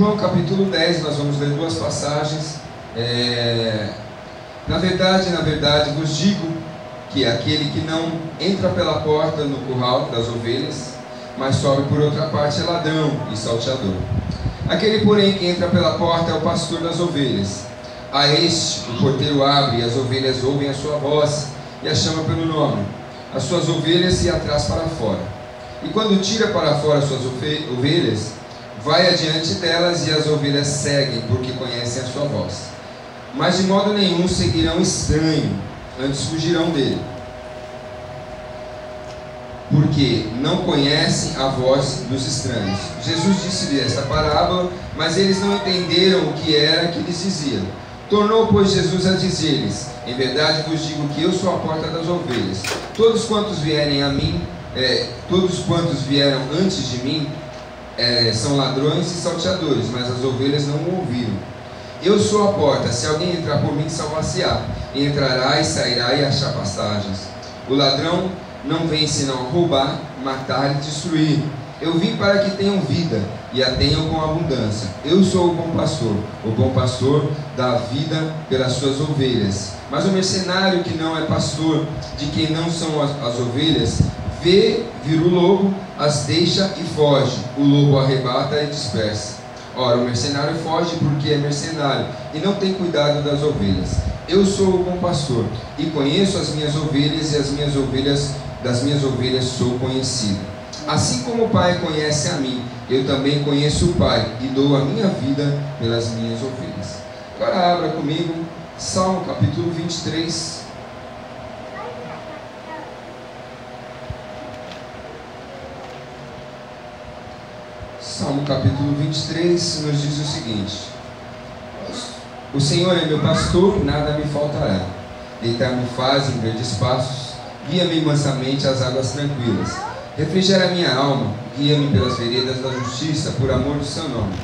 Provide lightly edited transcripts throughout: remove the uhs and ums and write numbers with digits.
João capítulo 10, nós vamos ler duas passagens. Na verdade vos digo que aquele que não entra pela porta no curral das ovelhas, mas sobe por outra parte, é ladrão e salteador. Aquele, porém, que entra pela porta é o pastor das ovelhas. A este o porteiro abre, e as ovelhas ouvem a sua voz, e a chama pelo nome. As suas ovelhas se traz para fora. E quando tira para fora as suas ovelhas, vai adiante delas, e as ovelhas seguem, porque conhecem a sua voz. Mas de modo nenhum seguirão estranho, antes fugirão dele, porque não conhecem a voz dos estranhos. Jesus disse-lhe esta parábola, mas eles não entenderam o que era que lhes dizia. Tornou, pois, Jesus a dizer-lhes: em verdade vos digo que eu sou a porta das ovelhas. Todos quantos vierem a mim, todos quantos vieram antes de mim, são ladrões e salteadores, mas as ovelhas não o ouviram. Eu sou a porta, se alguém entrar por mim, salvar-se-á, e entrará e sairá e achará passagens. O ladrão não vem senão a roubar, matar e destruir. Eu vim para que tenham vida, e a tenham com abundância. Eu sou o bom pastor dá a vida pelas suas ovelhas. Mas o mercenário que não é pastor, de quem não são as ovelhas, vê vir o lobo, as deixa e foge. O lobo arrebata e dispersa. Ora, o mercenário foge porque é mercenário e não tem cuidado das ovelhas. Eu sou o bom pastor e conheço as minhas ovelhas, e das minhas ovelhas sou conhecido. Assim como o Pai conhece a mim, eu também conheço o Pai e dou a minha vida pelas minhas ovelhas. Agora abra comigo Salmo capítulo 23. Salmo capítulo 23 nos diz o seguinte: o Senhor é meu pastor, nada me faltará. Deitar-me faz em verdes pastos, guia-me mansamente às águas tranquilas. Refrigera a minha alma, guia-me pelas veredas da justiça, por amor do seu nome.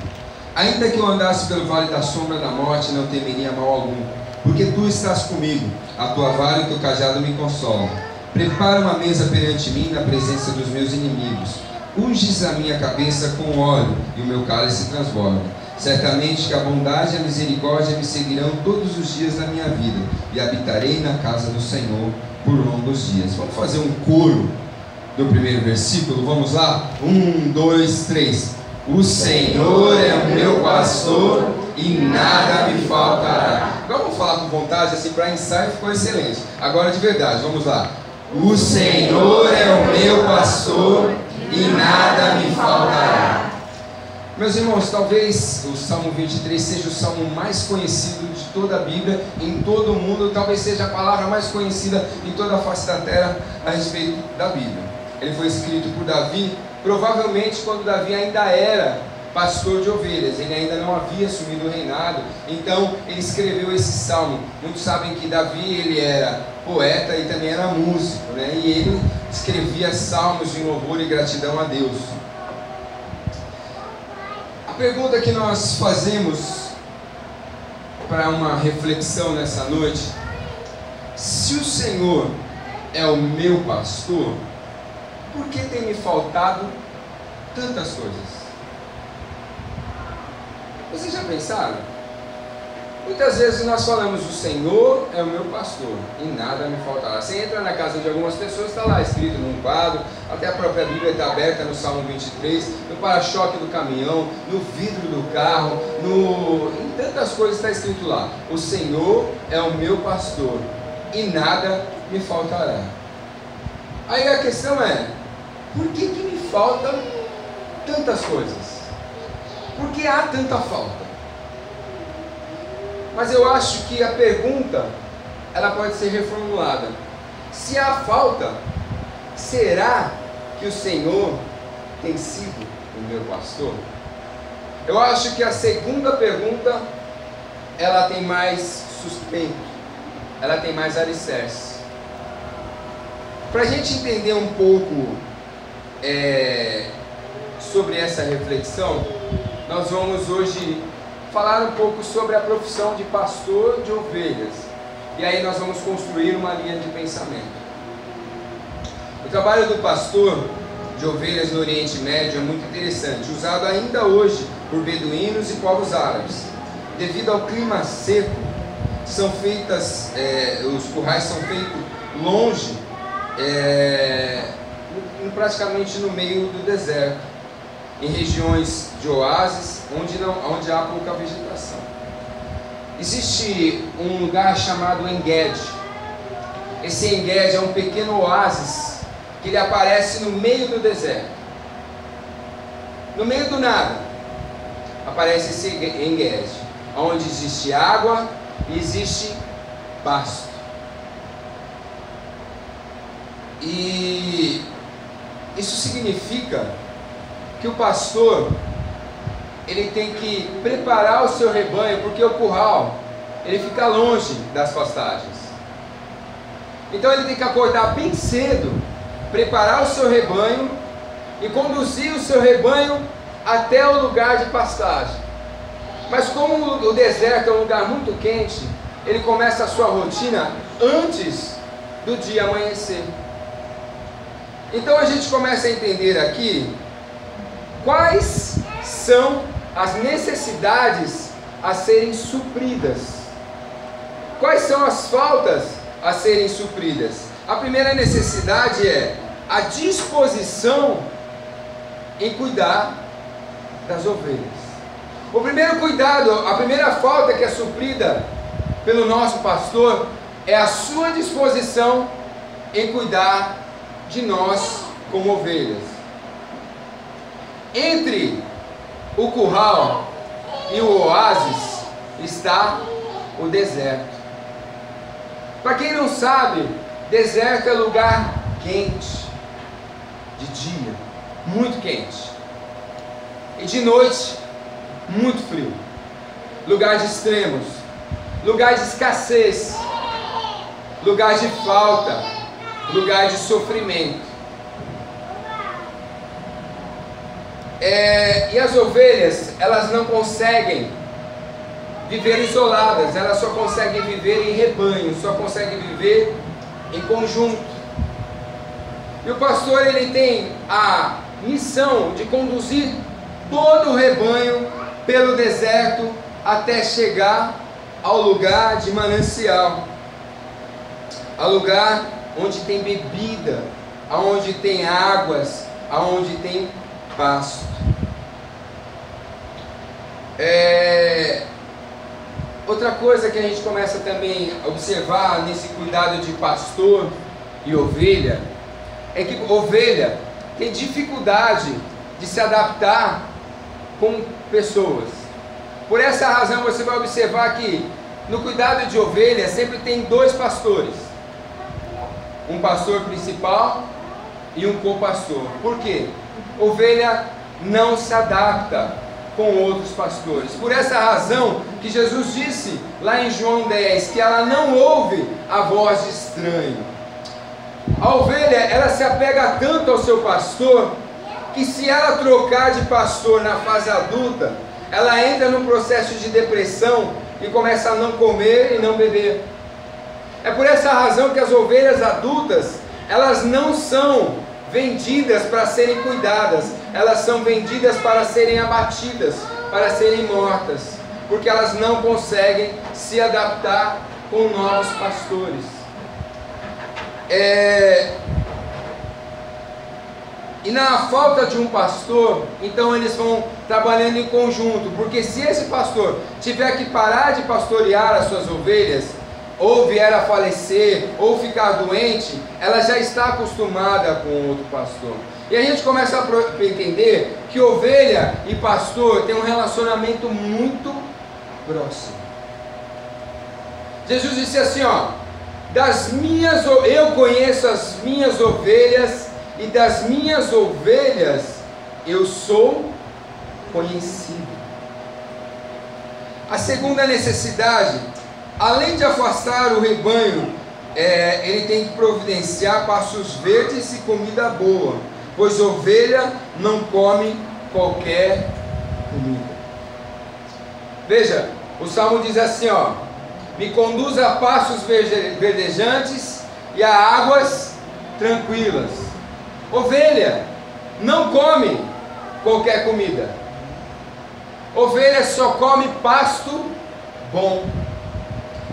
Ainda que eu andasse pelo vale da sombra da morte, não temeria mal algum, porque tu estás comigo, a tua vara e o teu cajado me consolam. Prepara uma mesa perante mim na presença dos meus inimigos. Unges a minha cabeça com óleo, e o meu cálice transborda. Certamente que a bondade e a misericórdia me seguirão todos os dias da minha vida, e habitarei na casa do Senhor por longos dias. Vamos fazer um coro do primeiro versículo? Vamos lá? 1, 2, 3. O Senhor é o meu pastor e nada me faltará. Agora vamos falar com vontade, assim, para ensaio ficou excelente. Agora de verdade, vamos lá. O Senhor é o meu pastor e nada me faltará. Meus irmãos, talvez o Salmo 23 seja o salmo mais conhecido de toda a Bíblia, em todo o mundo. Talvez seja a palavra mais conhecida em toda a face da terra a respeito da Bíblia. Ele foi escrito por Davi, provavelmente quando Davi ainda era pastor de ovelhas, ele ainda não havia assumido o reinado. Então ele escreveu esse salmo. Muitos sabem que Davi, ele era poeta e também era músico, né? E ele escrevia salmos de louvor e gratidão a Deus. A pergunta que nós fazemos para uma reflexão nessa noite: se o Senhor é o meu pastor, por que tem me faltado tantas coisas? Vocês já pensaram? Muitas vezes nós falamos: o Senhor é o meu pastor e nada me faltará. Você entra na casa de algumas pessoas, está lá escrito num quadro, até a própria Bíblia está aberta no Salmo 23, no para-choque do caminhão, no vidro do carro, em tantas coisas está escrito lá: o Senhor é o meu pastor e nada me faltará. Aí a questão é: por que me faltam tantas coisas? Por que há tanta falta? Mas eu acho que a pergunta, ela pode ser reformulada. Se há falta, será que o Senhor tem sido o meu pastor? Eu acho que a segunda pergunta, ela tem mais sustento, ela tem mais alicerce. Para a gente entender um pouco sobre essa reflexão, nós vamos hoje falar um pouco sobre a profissão de pastor de ovelhas. E aí nós vamos construir uma linha de pensamento. O trabalho do pastor de ovelhas no Oriente Médio é muito interessante, usado ainda hoje por beduínos e povos árabes. Devido ao clima seco, são feitas, os currais são feitos longe, praticamente no meio do deserto, em regiões de oásis, onde há pouca vegetação. Existe um lugar chamado En-Gedi. Esse En-Gedi é um pequeno oásis que ele aparece no meio do deserto. No meio do nada aparece esse En-Gedi, onde existe água e existe pasto. E isso significa que o pastor ele tem que preparar o seu rebanho, porque o curral ele fica longe das pastagens. Então ele tem que acordar bem cedo, preparar o seu rebanho e conduzir o seu rebanho até o lugar de pastagem. Mas como o deserto é um lugar muito quente, ele começa a sua rotina antes do dia amanhecer. Então a gente começa a entender aqui quais são as necessidades a serem supridas. Quais são as faltas a serem supridas? A primeira necessidade é a disposição em cuidar das ovelhas. O primeiro cuidado, a primeira falta que é suprida pelo nosso pastor é a sua disposição em cuidar de nós como ovelhas. Entre o curral e o oásis está o deserto. Para quem não sabe, deserto é lugar quente, de dia, muito quente, e de noite, muito frio. Lugar de extremos, lugar de escassez, lugar de falta, lugar de sofrimento. E as ovelhas, elas não conseguem viver isoladas, elas só conseguem viver em rebanho, só conseguem viver em conjunto. E o pastor ele tem a missão de conduzir todo o rebanho pelo deserto até chegar ao lugar de manancial, ao lugar onde tem bebida, aonde tem águas, aonde tem pasto. Outra coisa que a gente começa também a observar nesse cuidado de pastor e ovelha é que ovelha tem dificuldade de se adaptar com pessoas. Por essa razão você vai observar que no cuidado de ovelha sempre tem dois pastores, um pastor principal e um co-pastor. Por quê? Ovelha não se adapta com outros pastores. Por essa razão que Jesus disse lá em João 10 que ela não ouve a voz de estranho. A ovelha, ela se apega tanto ao seu pastor que se ela trocar de pastor na fase adulta, ela entra num processo de depressão e começa a não comer e não beber. É por essa razão que as ovelhas adultas, elas não são vendidas para serem cuidadas, elas são vendidas para serem abatidas, para serem mortas, porque elas não conseguem se adaptar com novos pastores. E na falta de um pastor, então eles vão trabalhando em conjunto, porque se esse pastor tiver que parar de pastorear as suas ovelhas, ou vier a falecer, ou ficar doente, ela já está acostumada com outro pastor. E a gente começa a entender que ovelha e pastor têm um relacionamento muito próximo. Jesus disse assim, eu conheço as minhas ovelhas, e das minhas ovelhas eu sou conhecido. A segunda necessidade, além de afastar o rebanho, ele tem que providenciar pastos verdes e comida boa, pois ovelha não come qualquer comida. Veja, o Salmo diz assim, me conduz a pastos verdejantes e a águas tranquilas. Ovelha, não come qualquer comida. Ovelha só come pasto bom.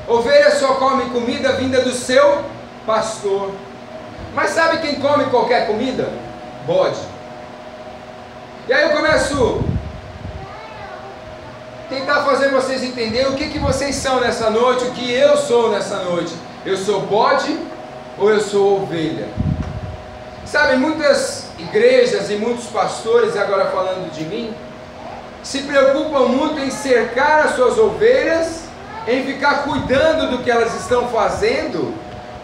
Ovelha só come comida vinda do seu pastor. Mas sabe quem come qualquer comida? Bode. E aí eu começo a tentar fazer vocês entenderem o que vocês são nessa noite, o que eu sou nessa noite. Eu sou bode ou eu sou ovelha? Sabe, muitas igrejas e muitos pastores, agora falando de mim, se preocupam muito em cercar as suas ovelhas, em ficar cuidando do que elas estão fazendo,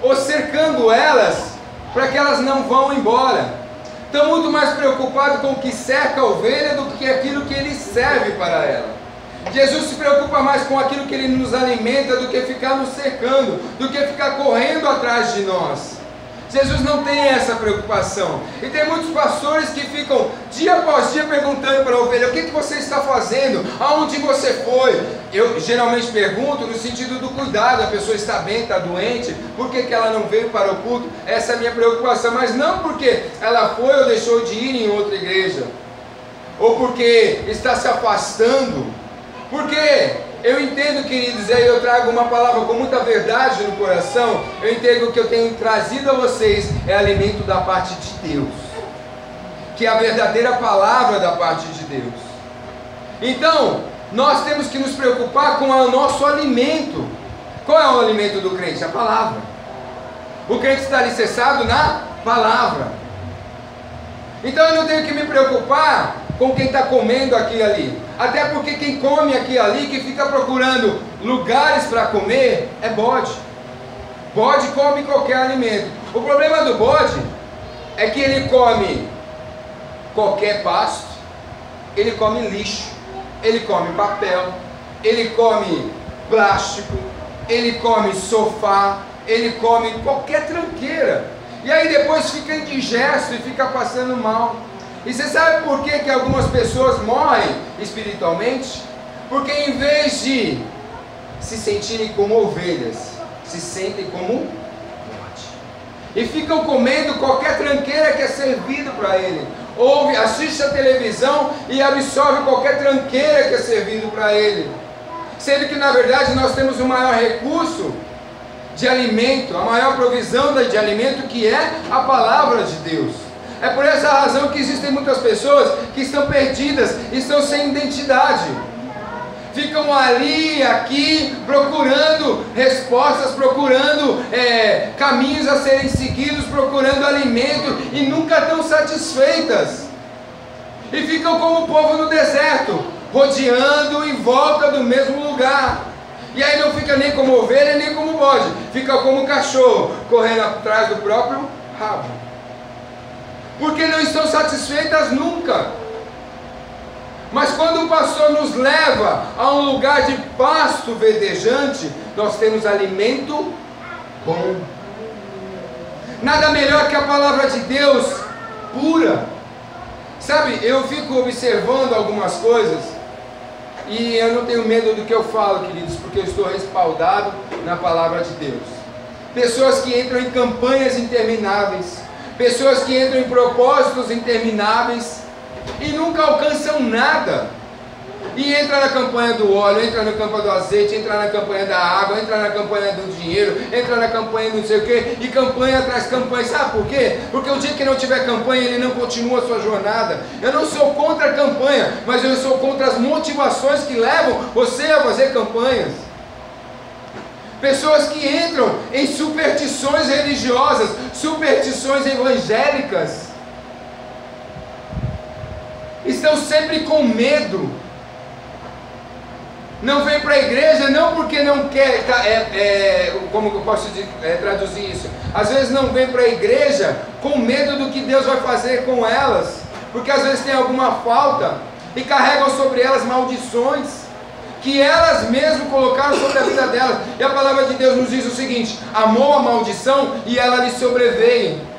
ou cercando elas para que elas não vão embora. Estão muito mais preocupados com o que cerca a ovelha do que aquilo que ele serve para ela. Jesus se preocupa mais com aquilo que ele nos alimenta do que ficar nos cercando, do que ficar correndo atrás de nós. Jesus não tem essa preocupação. E tem muitos pastores que ficam dia após dia perguntando para a ovelha: o que você está fazendo? Aonde você foi? Eu geralmente pergunto no sentido do cuidado. A pessoa está bem, está doente, por que ela não veio para o culto? Essa é a minha preocupação. Mas não porque ela foi ou deixou de ir em outra igreja, ou porque está se afastando. Porque eu entendo, queridos, e aí eu trago uma palavra com muita verdade no coração. Eu entendo que o que eu tenho trazido a vocês é alimento da parte de Deus, que é a verdadeira palavra da parte de Deus. Então, nós temos que nos preocupar com o nosso alimento. Qual é o alimento do crente? A palavra. O crente está alicerçado na palavra. Então eu não tenho que me preocupar com quem está comendo aqui e ali. Até porque quem come aqui e ali, que fica procurando lugares para comer, é bode. Bode come qualquer alimento. O problema do bode é que ele come qualquer pasto, ele come lixo, ele come papel, ele come plástico, ele come sofá, ele come qualquer tranqueira. E aí depois fica indigesto e fica passando mal. E você sabe por que algumas pessoas morrem espiritualmente? Porque em vez de se sentirem como ovelhas, se sentem como bode. E ficam comendo qualquer tranqueira que é servido para ele. Ouve, assiste a televisão e absorve qualquer tranqueira que é servido para ele. Sendo que na verdade nós temos o maior recurso de alimento, a maior provisão de alimento, que é a palavra de Deus. É por essa razão que existem muitas pessoas que estão perdidas, estão sem identidade, ficam ali, aqui, procurando respostas, procurando caminhos a serem seguidos, procurando alimento, e nunca estão satisfeitas, e ficam como o povo no deserto, rodeando em volta do mesmo lugar. E aí não fica nem como ovelha, nem como bode, fica como cachorro, correndo atrás do próprio rabo, porque não estão satisfeitas nunca. Mas quando o pastor nos leva a um lugar de pasto verdejante, nós temos alimento bom. Nada melhor que a palavra de Deus pura. Sabe, eu fico observando algumas coisas e eu não tenho medo do que eu falo, queridos, porque eu estou respaldado na palavra de Deus. Pessoas que entram em campanhas intermináveis, pessoas que entram em propósitos intermináveis e nunca alcançam nada. E entra na campanha do óleo, entra na campanha do azeite, entra na campanha da água, entra na campanha do dinheiro, entra na campanha do não sei o que, e campanha atrás campanha. Sabe por quê? Porque o dia que não tiver campanha, ele não continua a sua jornada. Eu não sou contra a campanha, mas eu sou contra as motivações que levam você a fazer campanhas. Pessoas que entram em superstições religiosas, superstições evangélicas, estão sempre com medo. Não vem para a igreja não porque não quer, como eu posso traduzir isso? Às vezes não vem para a igreja com medo do que Deus vai fazer com elas, porque às vezes tem alguma falta e carregam sobre elas maldições que elas mesmas colocaram sobre a vida delas. E a palavra de Deus nos diz o seguinte: amou a maldição e ela lhe sobreveio.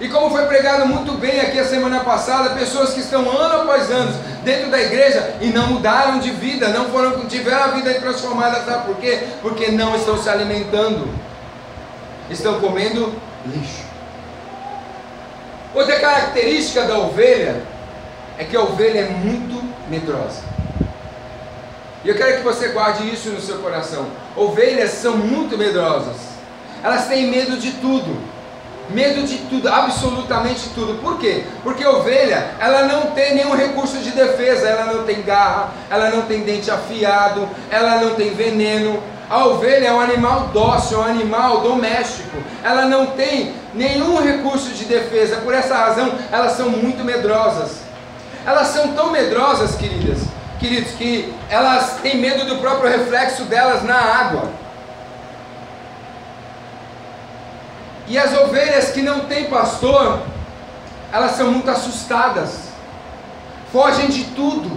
E como foi pregado muito bem aqui a semana passada, pessoas que estão ano após ano dentro da igreja e não mudaram de vida, não tiveram a vida transformada. Sabe por quê? Porque não estão se alimentando, estão comendo lixo. Outra característica da ovelha é que a ovelha é muito medrosa. E eu quero que você guarde isso no seu coração. Ovelhas são muito medrosas. Elas têm medo de tudo. Medo de tudo, absolutamente tudo. Por quê? Porque a ovelha, ela não tem nenhum recurso de defesa. Ela não tem garra, ela não tem dente afiado, ela não tem veneno. A ovelha é um animal dócil, é um animal doméstico. Ela não tem nenhum recurso de defesa. Por essa razão, elas são muito medrosas. Elas são tão medrosas, queridos, que elas têm medo do próprio reflexo delas na água. E as ovelhas que não têm pastor, elas são muito assustadas, fogem de tudo,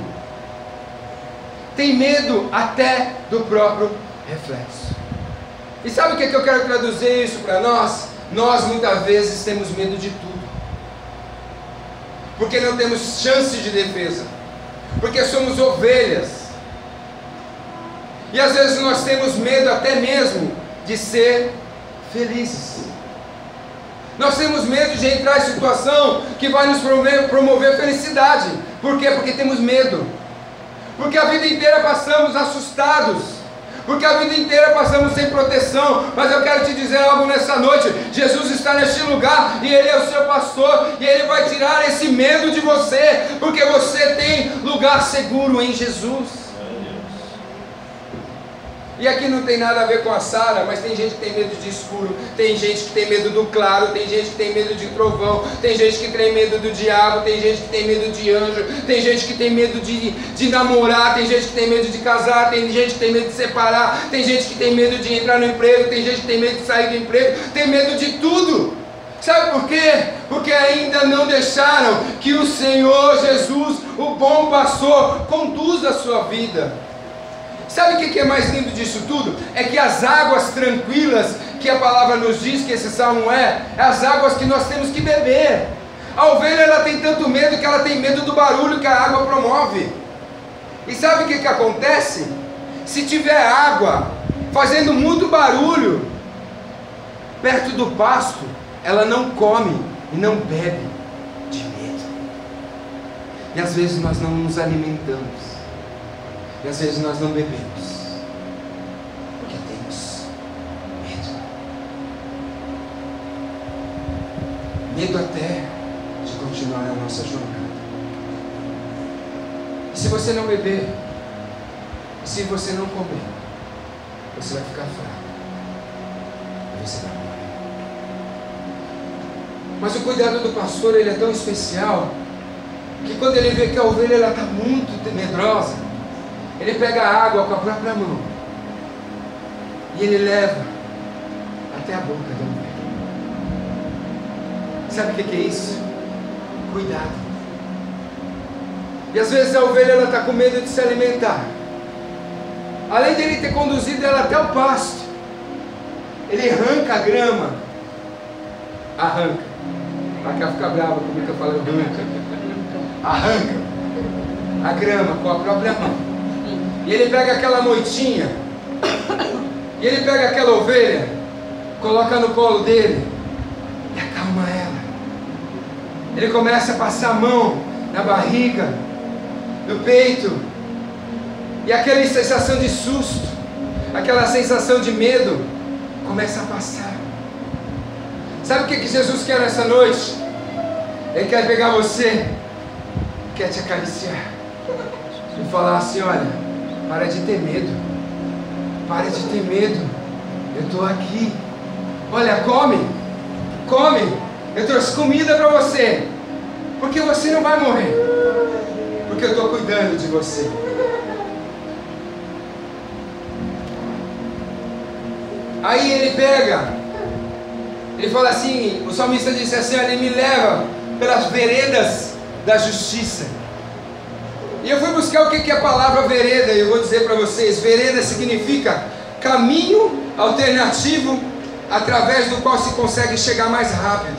têm medo até do próprio reflexo. E sabe o que eu quero traduzir isso para nós? Nós muitas vezes temos medo de tudo, porque não temos chance de defesa, porque somos ovelhas, e às vezes nós temos medo até mesmo de ser felizes. Nós temos medo de entrar em situação que vai nos promover felicidade. Por quê? Porque temos medo. Porque a vida inteira passamos assustados. Porque a vida inteira passamos sem proteção. Mas eu quero te dizer algo nessa noite. Jesus está neste lugar e Ele é o seu pastor. E Ele vai tirar esse medo de você. Porque você tem lugar seguro em Jesus. E aqui não tem nada a ver com a Sara, mas tem gente que tem medo de escuro, tem gente que tem medo do claro, tem gente que tem medo de trovão, tem gente que tem medo do diabo, tem gente que tem medo de anjo, tem gente que tem medo de namorar, tem gente que tem medo de casar, tem gente que tem medo de separar, tem gente que tem medo de entrar no emprego, tem gente que tem medo de sair do emprego, tem medo de tudo. Sabe por quê? Porque ainda não deixaram que o Senhor Jesus, o bom pastor, conduza a sua vida. Sabe o que é mais lindo disso tudo? É que as águas tranquilas que a palavra nos diz que esse salmo é as águas que nós temos que beber. A ovelha, ela tem tanto medo que ela tem medo do barulho que a água promove. E sabe o que acontece? Se tiver água fazendo muito barulho perto do pasto, ela não come e não bebe de medo. E às vezes nós não nos alimentamos. E às vezes nós não bebemos, porque temos medo. Medo até de continuar a nossa jornada. E se você não beber, e se você não comer, você vai ficar fraco. E você vai morrer. Mas o cuidado do pastor, ele é tão especial, que quando ele vê que a ovelha está muito medrosa, ele pega a água com a própria mão e ele leva até a boca da ovelha. Sabe o que é isso? Cuidado. E às vezes a ovelha está com medo de se alimentar. Além de ele ter conduzido ela até o pasto, ele arranca a grama. Arranca. Ela quer ficar brava comigo que eu falo arranca. Arranca a grama com a própria mão. E ele pega aquela moitinha, e ele pega aquela ovelha, coloca no colo dele e acalma ela. Ele começa a passar a mão na barriga, no peito, e aquela sensação de susto, aquela sensação de medo começa a passar. Sabe o que Jesus quer nessa noite? Ele quer pegar você, quer te acariciar e falar assim: olha, para de ter medo. Para de ter medo. Eu estou aqui. Olha, come. Come. Eu trouxe comida para você. Porque você não vai morrer. Porque eu estou cuidando de você. Aí ele pega. Ele fala assim, o salmista disse assim: ele me leva pelas veredas da justiça. E eu fui buscar o que é a palavra vereda, e eu vou dizer para vocês: vereda significa caminho alternativo através do qual se consegue chegar mais rápido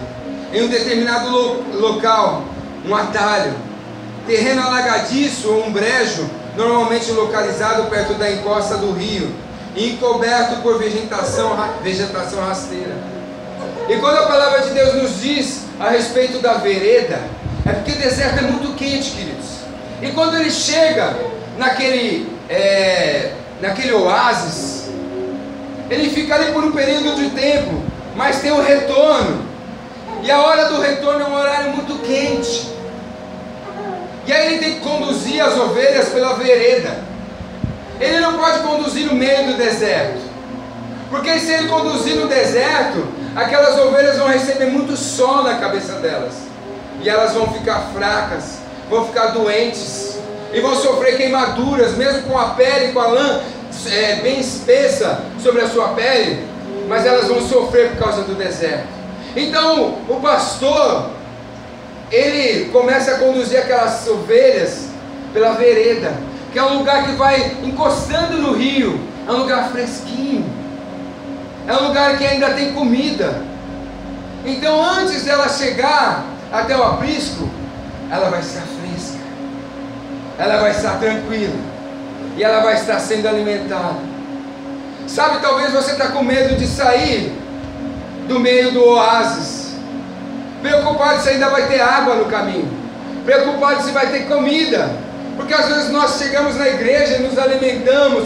em um determinado local, um atalho, terreno alagadiço ou um brejo, normalmente localizado perto da encosta do rio, e encoberto por vegetação rasteira. E quando a palavra de Deus nos diz a respeito da vereda é porque o deserto é muito quente, queridos. E quando ele chega naquele oásis, ele fica ali por um período de tempo, mas tem um retorno. E a hora do retorno é um horário muito quente. E aí ele tem que conduzir as ovelhas pela vereda. Ele não pode conduzir no meio do deserto, porque se ele conduzir no deserto, aquelas ovelhas vão receber muito sol na cabeça delas, e elas vão ficar fracas, vão ficar doentes, e vão sofrer queimaduras, mesmo com a pele, com a lã bem espessa sobre a sua pele, mas elas vão sofrer por causa do deserto. Então o pastor, ele começa a conduzir aquelas ovelhas pela vereda, que é um lugar que vai encostando no rio, é um lugar fresquinho, é um lugar que ainda tem comida. Então antes dela chegar até o aprisco, ela vai estar fresca, ela vai estar tranquila, e ela vai estar sendo alimentada. Sabe, talvez você está com medo de sair do meio do oásis, preocupado se ainda vai ter água no caminho, preocupado se vai ter comida, porque às vezes nós chegamos na igreja e nos alimentamos,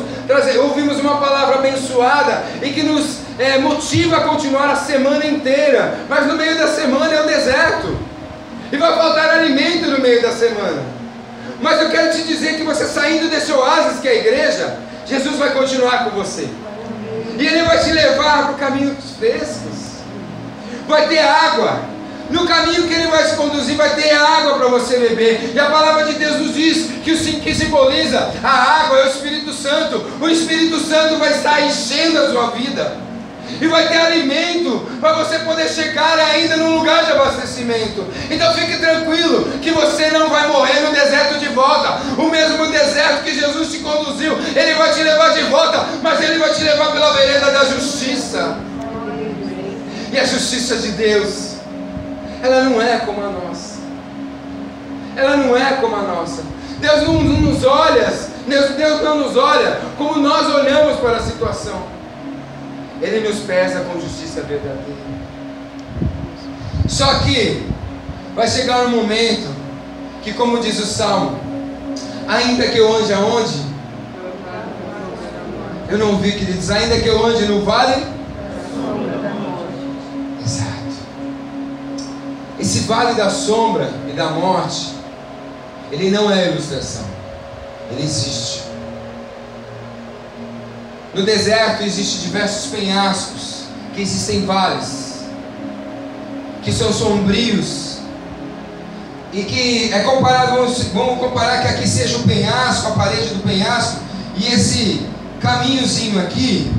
ouvimos uma palavra abençoada e que nos motiva a continuar a semana inteira, mas no meio da semana é o deserto, e vai faltar alimento no meio da semana. Mas eu quero te dizer que você saindo desse oásis que é a igreja, Jesus vai continuar com você, e Ele vai te levar para caminhos frescos, vai ter água, no caminho que Ele vai te conduzir vai ter água para você beber, e a palavra de Deus nos diz que simboliza a água é o Espírito Santo. O Espírito Santo vai estar enchendo a sua vida, e vai ter alimento para você poder chegar ainda num lugar de abastecimento. Então fique tranquilo que você não vai morrer no deserto de volta. O mesmo deserto que Jesus te conduziu, Ele vai te levar de volta, mas Ele vai te levar pela vereda da justiça. E a justiça de Deus, ela não é como a nossa. Ela não é como a nossa. Deus não nos olha, Deus não nos olha como nós olhamos para a situação. Ele nos pesa com justiça verdadeira. Só que vai chegar um momento que, como diz o Salmo, ainda que eu ande aonde? Eu não ouvi, queridos. Ainda que eu ande no vale? Exato. Esse vale da sombra e da morte, ele não é ilustração, ele existe. No deserto existem diversos penhascos, que existem vales, que são sombrios, e que é comparado, vamos comparar que aqui seja o penhasco, a parede do penhasco, e esse caminhozinho aqui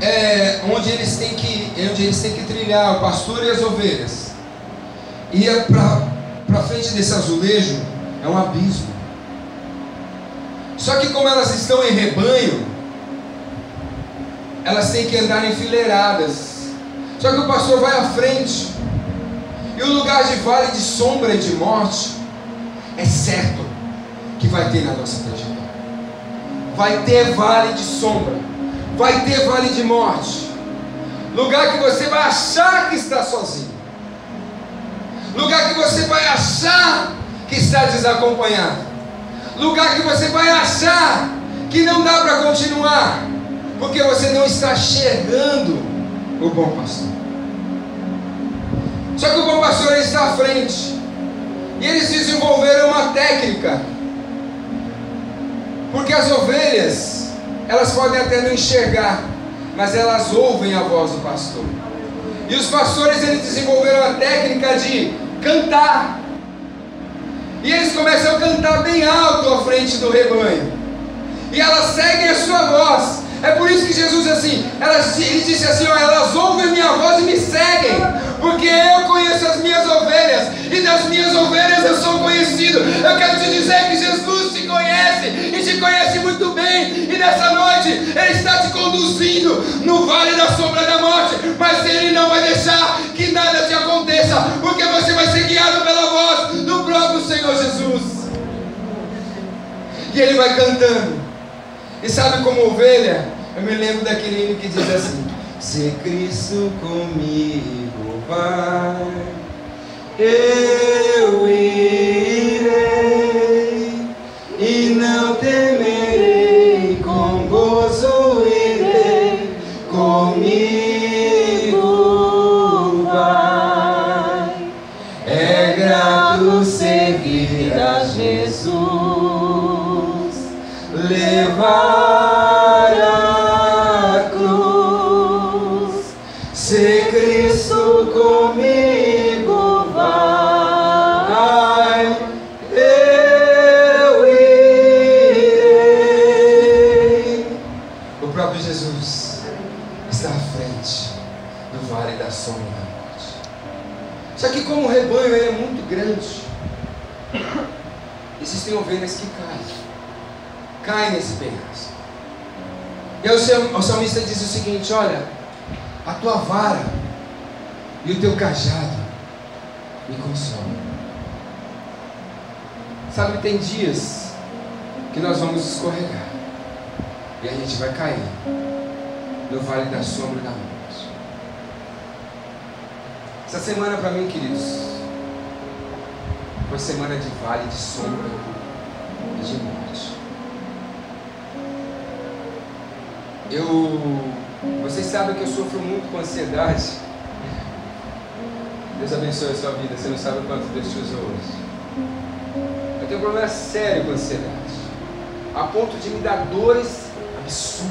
é onde eles têm que trilhar, o pastor e as ovelhas. E para frente desse azulejo é um abismo. Só que como elas estão em rebanho, elas têm que andar enfileiradas. Só que o pastor vai à frente, e o lugar de vale de sombra e de morte é certo que vai ter na nossa trajetória. Vai ter vale de sombra, vai ter vale de morte, lugar que você vai achar que está sozinho, lugar que você vai achar que está desacompanhado, lugar que você vai achar que não dá para continuar, porque você não está enxergando o bom pastor. Só que o bom pastor está à frente, e eles desenvolveram uma técnica, porque as ovelhas, elas podem até não enxergar, mas elas ouvem a voz do pastor. E os pastores, eles desenvolveram a técnica de cantar, e eles começam a cantar bem alto à frente do rebanho, e elas seguem a sua voz. É por isso que Jesus ele disse assim, elas ouvem a minha voz e me seguem, porque eu conheço as minhas ovelhas, e das minhas ovelhas eu sou conhecido. Eu quero te dizer que Jesus te conhece, e te conhece muito bem, e nessa noite Ele está te conduzindo no vale da sombra da morte, mas Ele não vai deixar que nada te aconteça, porque você vai ser guiado pela voz do próprio Senhor Jesus. E Ele vai cantando. E sabe, como ovelha, eu me lembro daquele hino que diz assim: se Cristo comigo vai, eu irei e não temerei, com gozo irei, comigo vai. É grato servir a Jesus, levar a cruz, ser Cristo comigo vai, eu irei. O próprio Jesus está à frente do vale da sombra da morte. Só que como o rebanho ele é muito grande, existem ovelhas que caem nesse penhasco. E aí o salmista diz o seguinte: olha, a tua vara e o teu cajado me consolam. Sabe, tem dias que nós vamos escorregar e a gente vai cair no vale da sombra da morte. Essa semana para mim, queridos, foi semana de vale de sombra e de morte. Vocês sabem que eu sofro muito com ansiedade. Deus abençoe a sua vida. Você não sabe o quanto Deus te usou hoje. Eu tenho um problema sério com ansiedade, a ponto de me dar dores absurdas.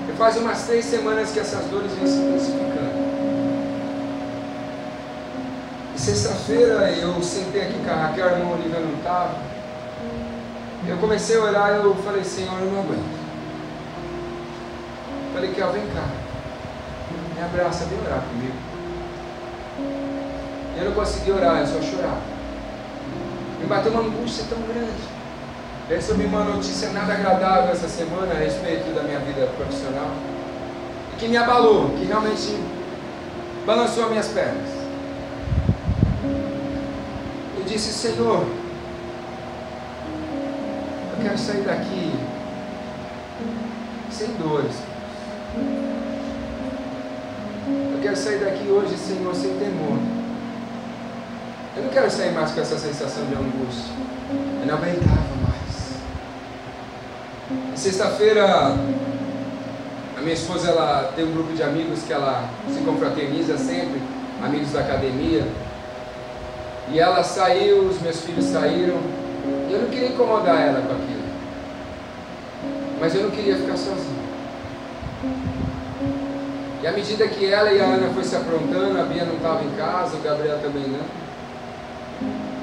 Eu faz umas 3 semanas que essas dores vêm se intensificando. E sexta-feira eu sentei aqui com a Raquel, a irmã Olivia não estava. Eu comecei a orar e eu falei: Senhor, eu não aguento. Falei: que vem cá, me abraça, vem orar comigo. Eu não consegui orar, eu só chorava. Me bateu uma angústia tão grande. Eu recebi uma notícia nada agradável essa semana a respeito da minha vida profissional, e que me abalou, que realmente balançou as minhas pernas. Eu disse: Senhor, eu quero sair daqui sem dores. Eu quero sair daqui hoje, Senhor, sem temor. Eu não quero sair mais com essa sensação de angústia. Eu não aguentava mais. E sexta-feira, a minha esposa, ela tem um grupo de amigos que ela se confraterniza sempre, amigos da academia. E ela saiu, os meus filhos saíram. E eu não queria incomodar ela com aquilo. Mas eu não queria ficar sozinho. E à medida que ela e a Ana foi se aprontando, a Bia não estava em casa, o Gabriel também não.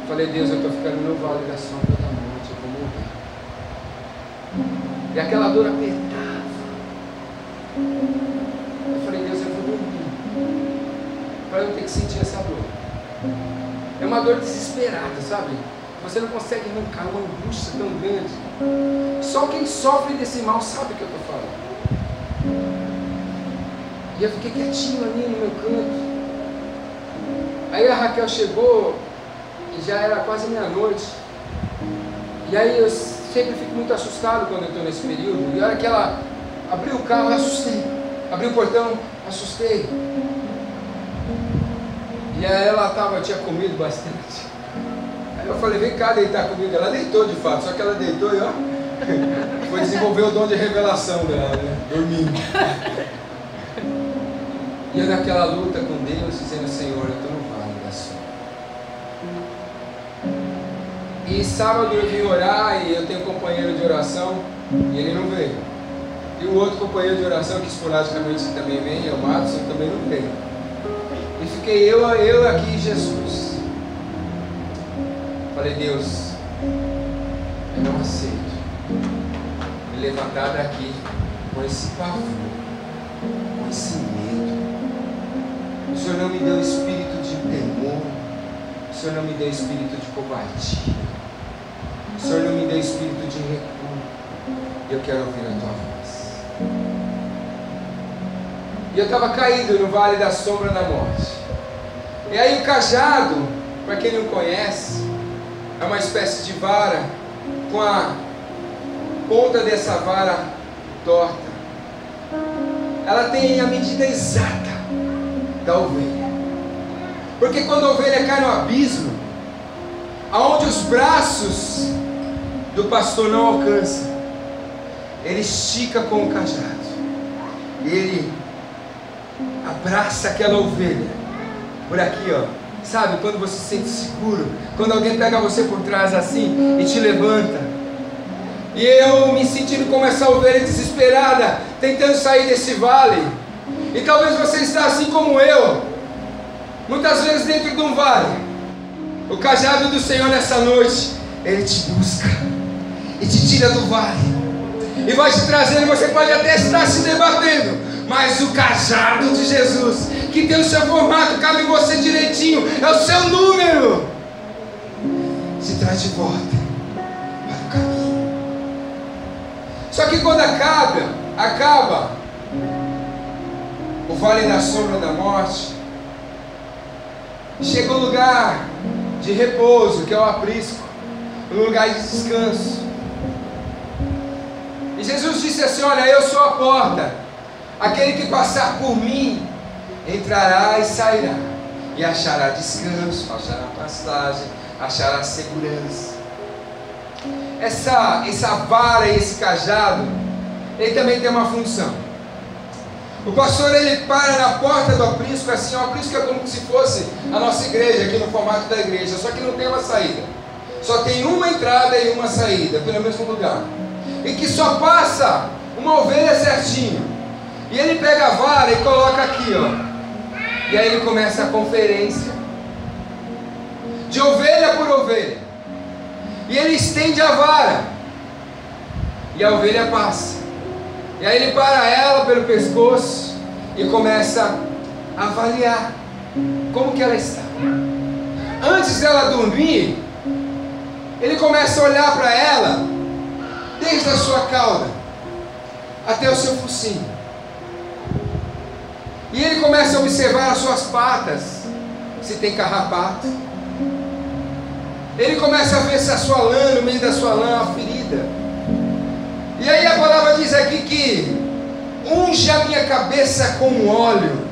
Falei: Deus, eu estou ficando no vale da sombra da morte, eu vou morrer. E aquela dor apertava. Eu falei: Deus, eu vou dormir, para eu não ter que sentir essa dor. É uma dor desesperada, sabe? Você não consegue arrancar, uma angústia tão grande. Só quem sofre desse mal sabe o que eu estou falando. E eu fiquei quietinho ali no meu canto. Aí a Raquel chegou e já era quase meia-noite. E aí eu sempre fico muito assustado quando eu estou nesse período. E a hora que ela abriu o carro, eu assustei. Abriu o portão, assustei. E aí ela tinha comido bastante. Aí eu falei: vem cá deitar comigo. Ela deitou de fato, só que ela deitou e ó, foi desenvolver o dom de revelação dela, né? Dormindo. E eu naquela luta com Deus, dizendo: Senhor, eu estou no vale da sombra. E sábado eu vim orar e eu tenho um companheiro de oração e ele não veio. E o outro companheiro de oração que esporadicamente também vem, é o Madison, também não veio. E fiquei eu aqui e Jesus. Falei: Deus, eu não aceito me levantar daqui com esse pavor, com esse medo. O Senhor não me deu espírito de temor. O Senhor não me deu espírito de covardia. O Senhor não me deu espírito de recuo. Eu quero ouvir a tua voz. E eu estava caído no vale da sombra da morte. E aí o cajado, para quem não conhece, é uma espécie de vara com a ponta dessa vara torta. Ela tem a medida exata da ovelha. Porque quando a ovelha cai no abismo, aonde os braços do pastor não alcançam, ele estica com o cajado, ele abraça aquela ovelha por aqui, ó. Sabe, quando você se sente seguro, quando alguém pega você por trás assim e te levanta. E eu me sentindo como essa ovelha desesperada, tentando sair desse vale. E talvez você está assim como eu, muitas vezes dentro de um vale. O cajado do Senhor nessa noite, Ele te busca e te tira do vale e vai te trazendo. Você pode até estar se debatendo, mas o cajado de Jesus, que tem o seu formato, cabe em você direitinho, é o seu número, te traz de volta para o caminho. Só que quando acaba o vale da sombra da morte, chega um lugar de repouso, que é o aprisco, um lugar de descanso. E Jesus disse assim: olha, eu sou a porta, aquele que passar por mim entrará e sairá, e achará descanso, achará pastagem, achará segurança. Essa vara e esse cajado, ele também tem uma função. O pastor, ele para na porta do aprisco, assim, o aprisco é como se fosse a nossa igreja, aqui no formato da igreja, só que não tem uma saída, só tem uma entrada e uma saída, pelo mesmo lugar, e que só passa uma ovelha certinho. E ele pega a vara e coloca aqui, ó. E aí ele começa a conferência de ovelha por ovelha. E ele estende a vara e a ovelha passa. E aí ele para ela pelo pescoço e começa a avaliar como que ela está. Antes dela dormir, ele começa a olhar para ela desde a sua cauda até o seu focinho. E ele começa a observar as suas patas, se tem carrapato. Ele começa a ver se a sua lã, no meio da sua lã, a ferida. E aí a palavra diz aqui que unge a minha cabeça com óleo.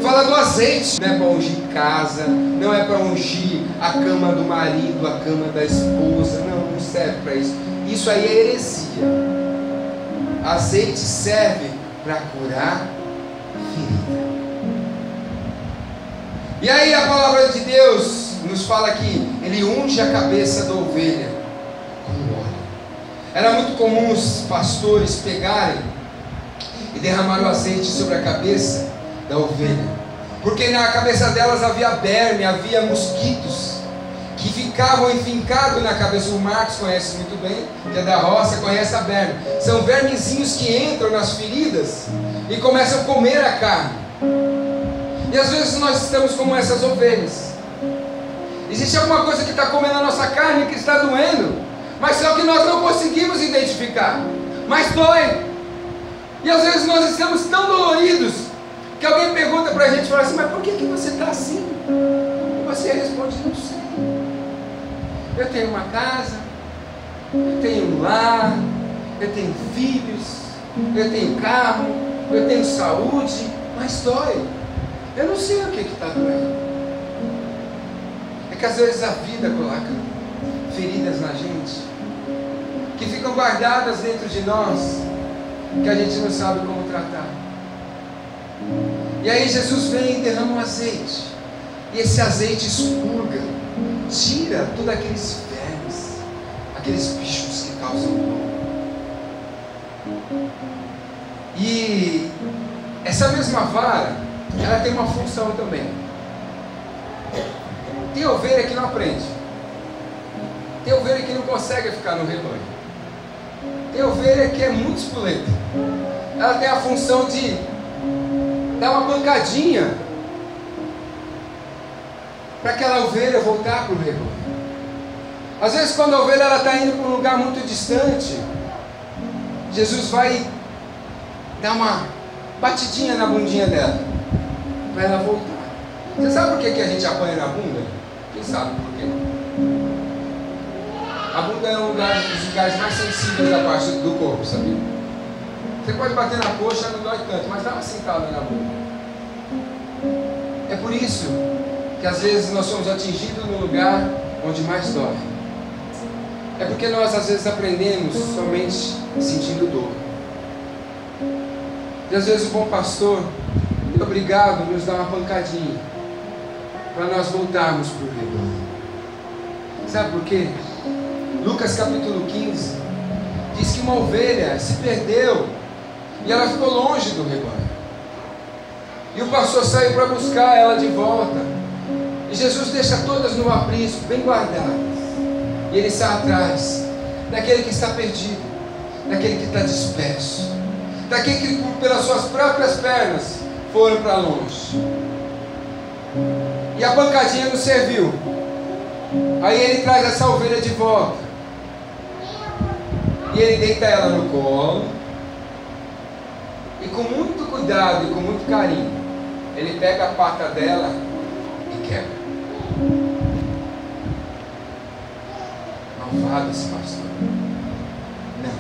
Fala do azeite. Não é para ungir casa, não é para ungir a cama do marido, a cama da esposa. Não serve para isso. Isso aí é heresia. Azeite serve para curar ferida. E aí a palavra de Deus nos fala que ele unge a cabeça da ovelha com óleo. Era muito comum os pastores pegarem e derramar o azeite sobre a cabeça da ovelha, porque na cabeça delas havia verme, havia mosquitos que ficavam enfincados na cabeça. O Marcos conhece muito bem, que é da roça, conhece a verme. São vermezinhos que entram nas feridas e começam a comer a carne. E às vezes nós estamos como essas ovelhas. Existe alguma coisa que está comendo a nossa carne, que está doendo, mas só que nós não conseguimos identificar, mas dói. E às vezes nós estamos tão doloridos que alguém pergunta para a gente, fala assim: mas por que você está assim? E você responde: não sei. Eu tenho uma casa, eu tenho um lar, eu tenho filhos, eu tenho carro, eu tenho saúde, mas dói. Eu não sei o que está doendo. É que às vezes a vida coloca feridas na gente, que ficam guardadas dentro de nós, que a gente não sabe como tratar. E aí Jesus vem e derrama um azeite, e esse azeite expurga, tira todos aqueles vermes, aqueles bichos que causam dor. E essa mesma vara, ela tem uma função também. Tem ovelha que não aprende, tem ovelha que não consegue ficar no rebanho, tem ovelha que é muito espoleta. Ela tem a função de dar uma pancadinha para aquela ovelha voltar para o rebanho. Às vezes quando a ovelha está indo para um lugar muito distante, Jesus vai dar uma batidinha na bundinha dela para ela voltar. Você sabe por que a gente apanha na bunda? Quem sabe por quê? A bunda é um dos lugares mais sensíveis da parte do corpo, sabia? Você pode bater na coxa, não dói tanto, mas dá uma sentada na bunda. É por isso que às vezes nós somos atingidos no lugar onde mais dói. É porque nós às vezes aprendemos somente sentindo dor. E às vezes o bom pastor é obrigado a nos dar uma pancadinha para nós voltarmos para o rebanho. Sabe por quê? Lucas capítulo 15 diz que uma ovelha se perdeu e ela ficou longe do rebanho. E o pastor saiu para buscar ela de volta. E Jesus deixa todas no aprisco, bem guardadas. E ele sai atrás daquele que está perdido, daquele que está disperso, daquele que pelas suas próprias pernas foram para longe. E a pancadinha não serviu. Aí ele traz essa ovelha de volta. E ele deita ela no colo. E com muito cuidado e com muito carinho, ele pega a pata dela e quebra. Malvado esse pastor. Não.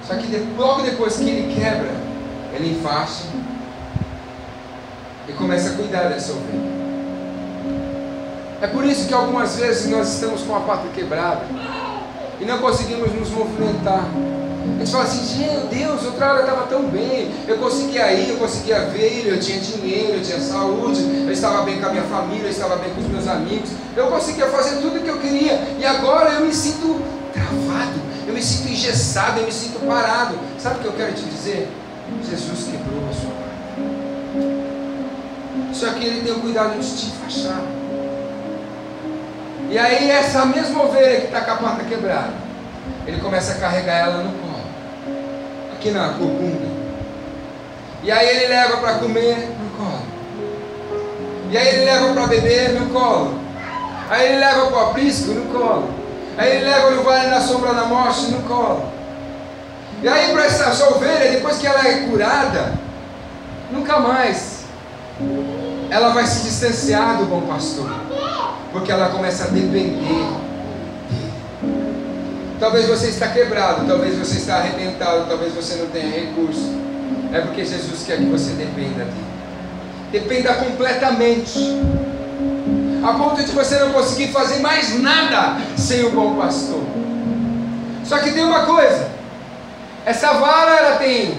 Só que logo depois que ele quebra, ele enfaixa e começa a cuidar dessa ovelha. É por isso que algumas vezes nós estamos com a pata quebrada e não conseguimos nos movimentar. A gente fala assim: meu Deus, outra hora eu estava tão bem, eu conseguia ir, eu conseguia ver, eu tinha dinheiro, eu tinha saúde, eu estava bem com a minha família, eu estava bem com os meus amigos, eu conseguia fazer tudo o que eu queria, e agora eu me sinto travado, eu me sinto engessado, eu me sinto parado. Sabe o que eu quero te dizer? Jesus quebrou a sua pata, só que ele tem o cuidado de te enfaixar. E aí essa mesma ovelha que está com a pata quebrada, ele começa a carregar ela no colo, aqui na corcunda. E aí ele leva para comer no colo. E aí ele leva para beber no colo. Aí ele leva para o aprisco no colo. Aí ele leva no vale da sombra da morte no colo. E aí para essa ovelha, depois que ela é curada, nunca mais ela vai se distanciar do bom pastor, porque ela começa a depender dele. Talvez você está quebrado, talvez você está arrebentado, talvez você não tenha recurso. É porque Jesus quer que você dependa dele. Dependa completamente, a ponto de você não conseguir fazer mais nada sem o bom pastor. Só que tem uma coisa: essa vara ela tem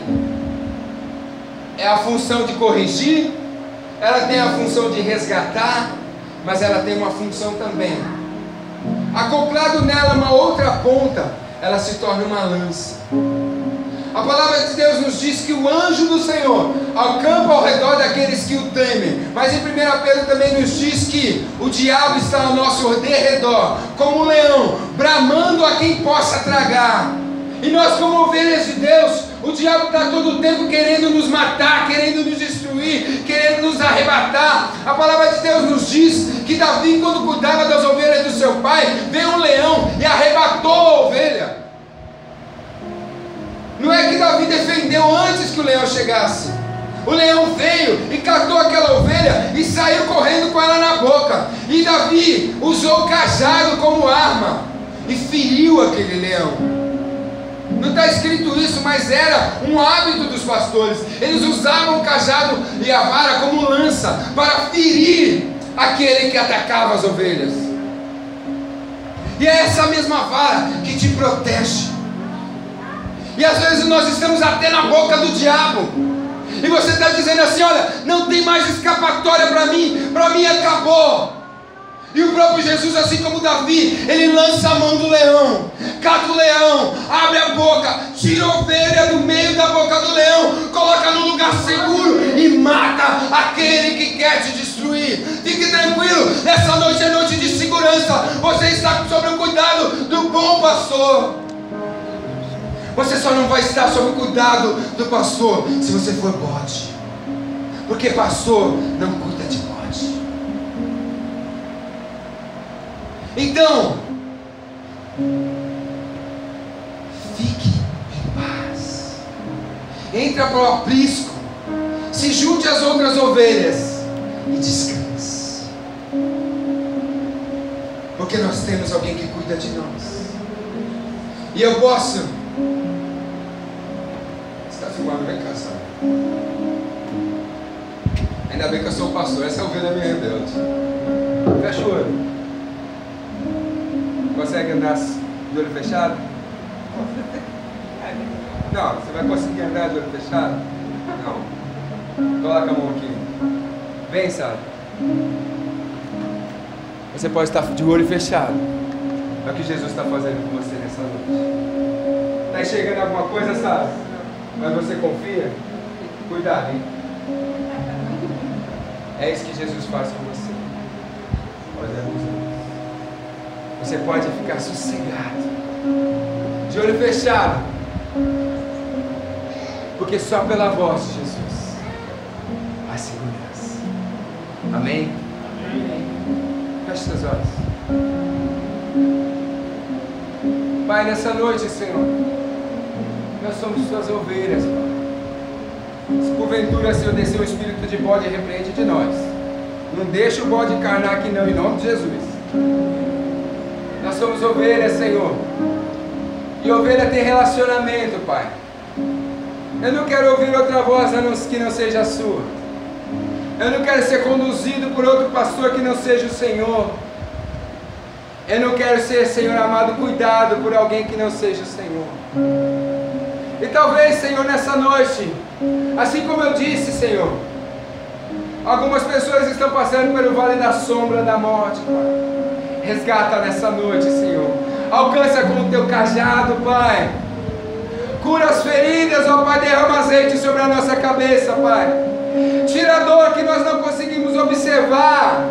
a função de corrigir, ela tem a função de resgatar, mas ela tem uma função também. Acoplado nela uma outra ponta, ela se torna uma lança. A palavra de Deus nos diz que o anjo do Senhor acampa ao redor daqueles que o temem. Mas em 1 Pedro também nos diz que o diabo está ao nosso derredor, como um leão, bramando a quem possa tragar. E nós, como ovelhas de Deus, o diabo está todo o tempo querendo nos matar, querendo nos destruir, querendo nos arrebatar. A palavra de Deus nos diz que Davi, quando cuidava das ovelhas do seu pai, veio um leão e arrebatou a ovelha. Não é que Davi defendeu antes que o leão chegasse. O leão veio e catou aquela ovelha e saiu correndo com ela na boca. E Davi usou o cajado como arma e feriu aquele leão. Não está escrito isso, mas era um hábito dos pastores. Eles usavam o cajado e a vara como lança para ferir aquele que atacava as ovelhas. E é essa mesma vara que te protege. E às vezes nós estamos até na boca do diabo, e você está dizendo assim: olha, não tem mais escapatória para mim acabou. E o próprio Jesus, assim como Davi, ele lança a mão do leão, cata o leão, abre a boca, tira a ovelha do meio da boca do leão, coloca num lugar seguro e mata aquele que quer te destruir. Fique tranquilo, essa noite é noite de segurança. Você está sob o cuidado do bom pastor. Você só não vai estar sob o cuidado do pastor se você for bode, porque pastor não cuida de bode. Então, fique em paz, entre para o aprisco, se junte às outras ovelhas e descanse, porque nós temos alguém que cuida de nós. E eu posso... Está filmando, vem cá, sabe? Ainda bem que eu sou pastor, essa é a ovelha minha rebelde. Fecha o olho. Consegue andar de olho fechado? Não, você vai conseguir andar de olho fechado? Não. Coloca a mão aqui. Vem, Sara. Você pode estar de olho fechado. É o que Jesus está fazendo com você nessa noite. Está enxergando alguma coisa, Sara? Mas você confia? Cuidado, hein? É isso que Jesus faz com você. Você pode ficar sossegado, de olho fechado, porque só pela voz de Jesus há segurança. Amém? Amém. Feche seus olhos. Pai, nessa noite, Senhor, nós somos suas ovelhas, Pai. Se porventura, Senhor, descer o espírito de bode, repreende de nós. Não deixa o bode encarnar aqui não, em nome de Jesus. Nós somos ovelhas, Senhor. E ovelha tem relacionamento, Pai. Eu não quero ouvir outra voz que não seja a sua. Eu não quero ser conduzido por outro pastor que não seja o Senhor. Eu não quero ser, Senhor amado, cuidado por alguém que não seja o Senhor. E talvez, Senhor, nessa noite, assim como eu disse, Senhor, algumas pessoas estão passando pelo vale da sombra da morte, Pai. Resgata nessa noite, Senhor. Alcança com o teu cajado, Pai. Cura as feridas, ó Pai. Derrama azeite sobre a nossa cabeça, Pai. Tira a dor que nós não conseguimos observar.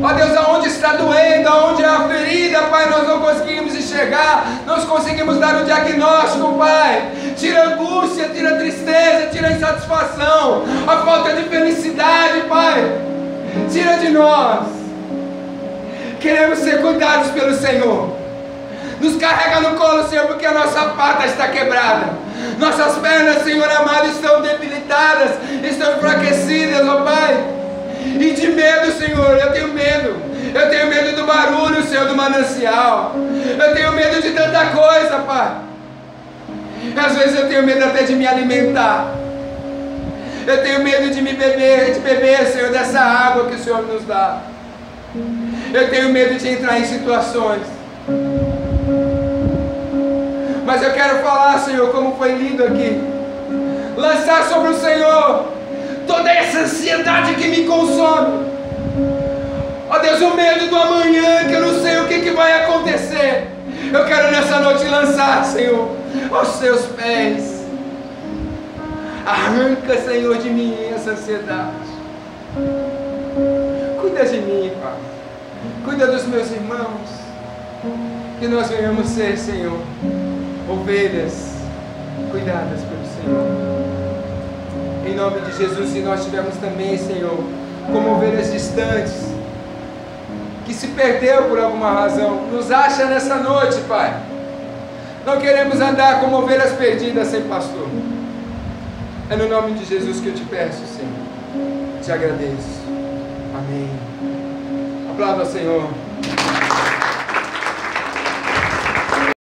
Ó Deus, aonde está doendo, aonde é a ferida, Pai, nós não conseguimos enxergar, nós conseguimos dar o diagnóstico, Pai. Tira a angústia, tira a tristeza, tira a insatisfação, a falta de felicidade, Pai. Tira de nós. Queremos ser cuidados pelo Senhor. Nos carrega no colo, Senhor, porque a nossa pata está quebrada. Nossas pernas, Senhor amado, estão debilitadas, estão enfraquecidas, ó Pai. E de medo, Senhor, eu tenho medo. Eu tenho medo do barulho, Senhor, do manancial. Eu tenho medo de tanta coisa, Pai. Às vezes eu tenho medo até de me alimentar. Eu tenho medo de beber, Senhor, dessa água que o Senhor nos dá. Eu tenho medo de entrar em situações. Mas eu quero falar, Senhor, como foi lido aqui. Lançar sobre o Senhor toda essa ansiedade que me consome. Ó Deus, o medo do amanhã, que eu não sei o que vai acontecer. Eu quero nessa noite lançar, Senhor, aos teus pés. Arranca, Senhor, de mim essa ansiedade. Cuida de mim, Pai. Cuida dos meus irmãos. Que nós venhamos ser, Senhor, ovelhas cuidadas pelo Senhor. Em nome de Jesus, se nós tivermos também, Senhor, como ovelhas distantes, que se perdeu por alguma razão, nos acha nessa noite, Pai. Não queremos andar como ovelhas perdidas sem pastor. É no nome de Jesus que eu te peço, Senhor. Te agradeço. Amém. Aplauda ao Senhor.